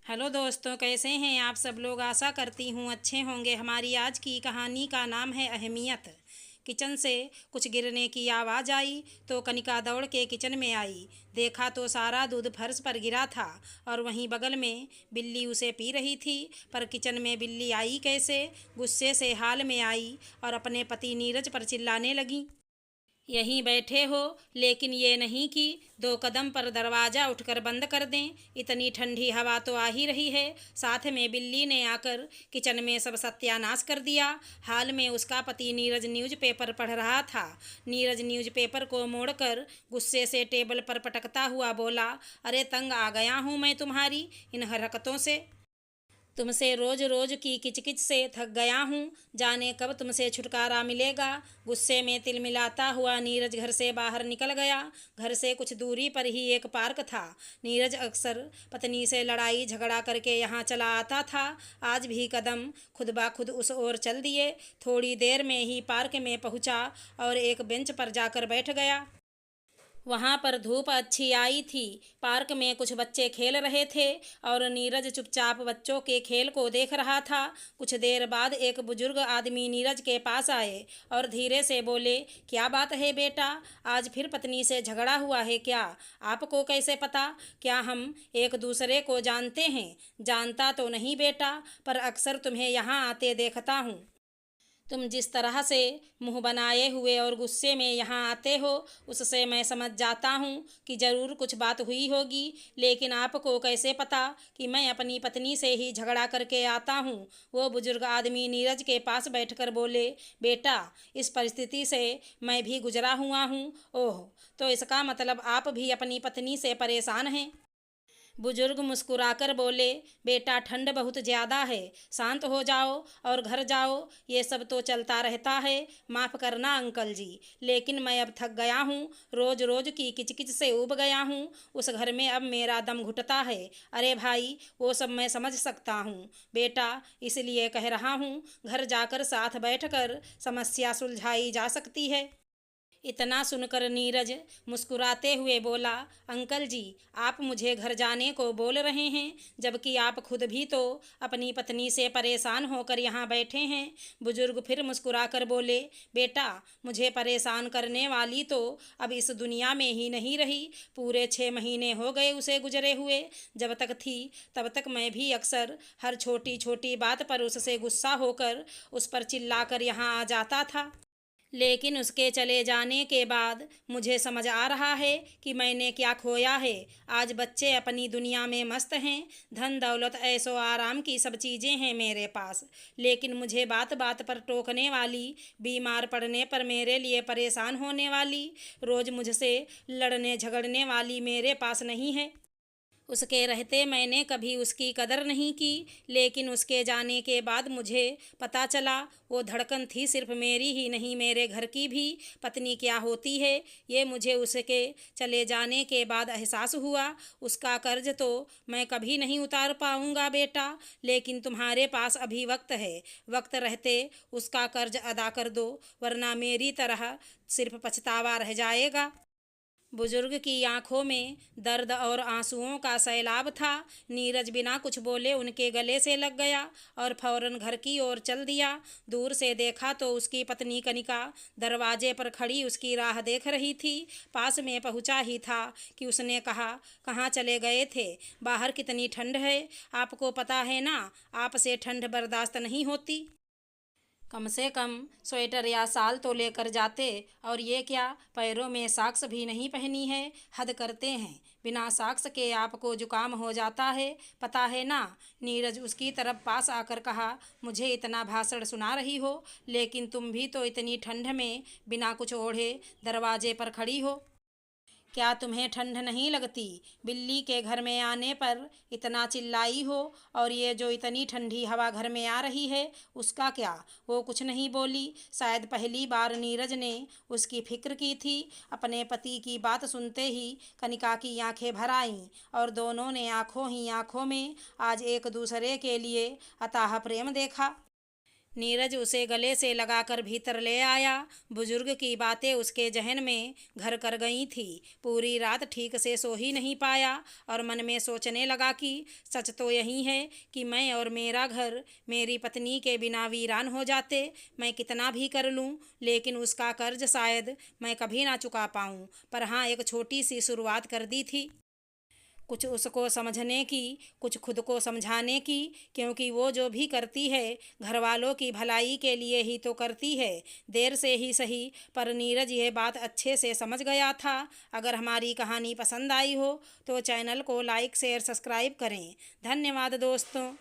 Hello दोस्तों, कैसे हैं आप सब लोग। आशा करती हूँ अच्छे होंगे। हमारी आज की कहानी का नाम है अहमियत। किचन से कुछ गिरने की आवाज़ आई तो कनिका दौड़ के किचन में आई। देखा तो सारा दूध फर्श पर गिरा था और वहीं बगल में बिल्ली उसे पी रही थी। पर किचन में बिल्ली आई कैसे? गुस्से से हाल में आई और अपने पति नीरज पर चिल्लाने लगी। यहीं बैठे हो, लेकिन ये नहीं कि 2 कदम पर दरवाज़ा उठकर बंद कर दें। इतनी ठंडी हवा तो आ ही रही है। साथ में बिल्ली ने आकर किचन में सब सत्यानाश कर दिया। हाल में उसका पति नीरज न्यूज़पेपर पढ़ रहा था। नीरज न्यूज़पेपर को मोड़कर गुस्से से टेबल पर पटकता हुआ बोला, अरे तंग आ गया हूँ मैं तुम्हारी इन हरकतों से। तुमसे रोज रोज की किचकिच से थक गया हूँ। जाने कब तुमसे छुटकारा मिलेगा। गुस्से में तिलमिलाता हुआ नीरज घर से बाहर निकल गया। घर से कुछ दूरी पर ही एक पार्क था। नीरज अक्सर पत्नी से लड़ाई झगड़ा करके यहाँ चला आता था। आज भी कदम खुद ब खुद उस ओर चल दिए। थोड़ी देर में ही पार्क में पहुँचा और एक बेंच पर जाकर बैठ गया। वहाँ पर धूप अच्छी आई थी। पार्क में कुछ बच्चे खेल रहे थे और नीरज चुपचाप बच्चों के खेल को देख रहा था। कुछ देर बाद एक बुजुर्ग आदमी नीरज के पास आए और धीरे से बोले, क्या बात है बेटा, आज फिर पत्नी से झगड़ा हुआ है क्या? आपको कैसे पता? क्या हम एक दूसरे को जानते हैं? जानता तो नहीं बेटा, पर अक्सर तुम्हें यहाँ आते देखता हूँ। तुम जिस तरह से मुंह बनाए हुए और गुस्से में यहाँ आते हो, उससे मैं समझ जाता हूँ कि ज़रूर कुछ बात हुई होगी। लेकिन आपको कैसे पता कि मैं अपनी पत्नी से ही झगड़ा करके आता हूँ? वो बुजुर्ग आदमी नीरज के पास बैठकर बोले, बेटा, इस परिस्थिति से मैं भी गुजरा हुआ हूँ। ओह, तो इसका मतलब आप भी अपनी पत्नी से परेशान हैं? बुजुर्ग मुस्कुराकर बोले, बेटा, ठंड बहुत ज़्यादा है, शांत हो जाओ और घर जाओ। ये सब तो चलता रहता है। माफ़ करना अंकल जी, लेकिन मैं अब थक गया हूँ। रोज़ रोज़ की किचकिच से ऊब गया हूँ। उस घर में अब मेरा दम घुटता है। अरे भाई, वो सब मैं समझ सकता हूँ बेटा, इसलिए कह रहा हूँ, घर जाकर साथ बैठकर समस्या सुलझाई जा सकती है। इतना सुनकर नीरज मुस्कुराते हुए बोला, अंकल जी, आप मुझे घर जाने को बोल रहे हैं, जबकि आप खुद भी तो अपनी पत्नी से परेशान होकर यहाँ बैठे हैं। बुजुर्ग फिर मुस्कुराकर बोले, बेटा, मुझे परेशान करने वाली तो अब इस दुनिया में ही नहीं रही। पूरे 6 महीने हो गए उसे गुजरे हुए। जब तक थी तब तक मैं भी अक्सर हर छोटी छोटी बात पर उससे गुस्सा होकर उस पर चिल्लाकर यहाँ आ जाता था। लेकिन उसके चले जाने के बाद मुझे समझ आ रहा है कि मैंने क्या खोया है। आज बच्चे अपनी दुनिया में मस्त हैं, धन दौलत ऐशो आराम की सब चीज़ें हैं मेरे पास, लेकिन मुझे बात बात पर टोकने वाली, बीमार पड़ने पर मेरे लिए परेशान होने वाली, रोज़ मुझसे लड़ने झगड़ने वाली मेरे पास नहीं है। उसके रहते मैंने कभी उसकी कदर नहीं की, लेकिन उसके जाने के बाद मुझे पता चला वो धड़कन थी सिर्फ मेरी ही नहीं, मेरे घर की भी। पत्नी क्या होती है ये मुझे उसके चले जाने के बाद एहसास हुआ। उसका कर्ज तो मैं कभी नहीं उतार पाऊँगा बेटा, लेकिन तुम्हारे पास अभी वक्त है। वक्त रहते उसका कर्ज अदा कर दो, वरना मेरी तरह सिर्फ पछतावा रह जाएगा। बुजुर्ग की आंखों में दर्द और आंसुओं का सैलाब था। नीरज बिना कुछ बोले उनके गले से लग गया और फौरन घर की ओर चल दिया। दूर से देखा तो उसकी पत्नी कनिका दरवाजे पर खड़ी उसकी राह देख रही थी। पास में पहुंचा ही था कि उसने कहा, कहाँ चले गए थे? बाहर कितनी ठंड है, आपको पता है ना, आपसे ठंड बर्दाश्त नहीं होती। कम से कम स्वेटर या साल तो लेकर जाते। और ये क्या, पैरों में सॉक्स भी नहीं पहनी है? हद करते हैं, बिना सॉक्स के आपको जुकाम हो जाता है, पता है ना। नीरज उसकी तरफ पास आकर कहा, मुझे इतना भाषण सुना रही हो, लेकिन तुम भी तो इतनी ठंड में बिना कुछ ओढ़े दरवाजे पर खड़ी हो। क्या तुम्हें ठंड नहीं लगती? बिल्ली के घर में आने पर इतना चिल्लाई हो, और ये जो इतनी ठंडी हवा घर में आ रही है उसका क्या? वो कुछ नहीं बोली। शायद पहली बार नीरज ने उसकी फिक्र की थी। अपने पति की बात सुनते ही कनिका की आंखें भर आईं और दोनों ने आंखों ही आंखों में आज एक दूसरे के लिए अथाह प्रेम देखा। नीरज उसे गले से लगाकर भीतर ले आया। बुजुर्ग की बातें उसके जहन में घर कर गई थी। पूरी रात ठीक से सो ही नहीं पाया और मन में सोचने लगा कि सच तो यही है कि मैं और मेरा घर मेरी पत्नी के बिना वीरान हो जाते। मैं कितना भी कर लूं, लेकिन उसका कर्ज शायद मैं कभी ना चुका पाऊं। पर हाँ, एक छोटी सी शुरुआत कर दी थी, कुछ उसको समझने की, कुछ खुद को समझाने की, क्योंकि वो जो भी करती है घर वालों की भलाई के लिए ही तो करती है। देर से ही सही, पर नीरज यह बात अच्छे से समझ गया था। अगर हमारी कहानी पसंद आई हो तो चैनल को लाइक शेयर सब्सक्राइब करें। धन्यवाद दोस्तों।